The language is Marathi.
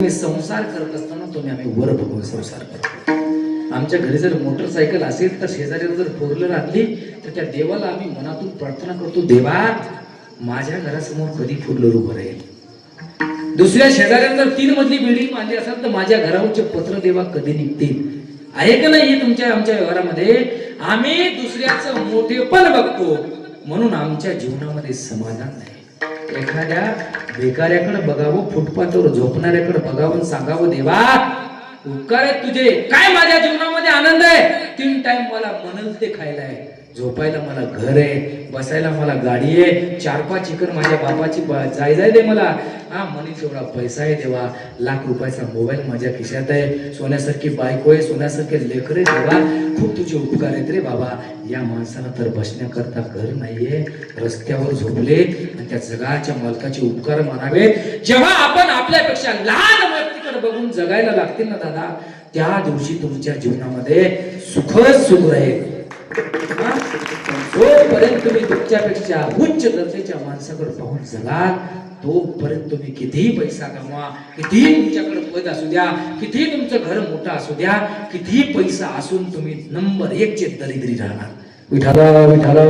संसार करत असताना तुम्ही आम्ही वर बघून संसार करतो. आमच्या घरी जर मोटरसायकल असेल तर शेजाऱ्याला जर फोर व्हीलर आणली तर त्या देवाला आम्ही मनातून प्रार्थना करतो, देवा माझ्या घरासमोर कधी फोर व्हीलर उभं राहील. दुसऱ्या शेजाऱ्याला जर 3 मजली बिल्डिंग बांधली असेल तर माझ्या घरावरचे पत्र देवा कधी निघतील. आहे का नाही तुमच्या आमच्या व्यवहारामध्ये? आम्ही दुसऱ्याचं मोठेपण बघतो म्हणून आमच्या जीवनामध्ये समाधान नाही. एखाद्या भिकाऱ्याकडे बघावं, फुटपाथवर झोपणाऱ्याकडे बघावं, सांगावं देवा उपकार आहेत तुझे, काय माझ्या जीवनामध्ये आनंद आहे. 3 टाइम मला मनल ते खायला आहे, झोपायला मला घर आहे, बसायला मला गाडी आहे, 4-5 एकर माझ्या बापाची जाय दे मला. हा म्हणे तेवढा पैसा आहे देवा, लाख रुपयाचा मोबाईल माझ्या खिशात आहे, सोन्यासारखी बायको आहे, सोन्यासारखे लेकरे देवा, खूप तुझे उपकार आहेत रे बाबा. या माणसाला तर बसण्याकरता घर नाहीये, रस्त्यावर झोपले आणि त्या जगाच्या मालकाचे उपकार मानावे. जेव्हा आपण आपल्यापेक्षा लहान व्यक्तीकडे बघून जगायला लागतील ना दादा, त्या दिवशी तुमच्या जीवनामध्ये सुखच सुख राहील. जोपर्यंत तुम्ही तुमच्यापेक्षा उच्च दर्जाच्या माणसाकडे पाहून जगाल तोपर्यंत तुम्ही कितीही पैसा कमवा, कितीही तुमच्याकडे पद असू द्या, कितीही तुमचं घर मोठं असू द्या, कितीही पैसा असून तुम्ही नंबर 1 चे दरिद्री राहणार. विठाला विठाला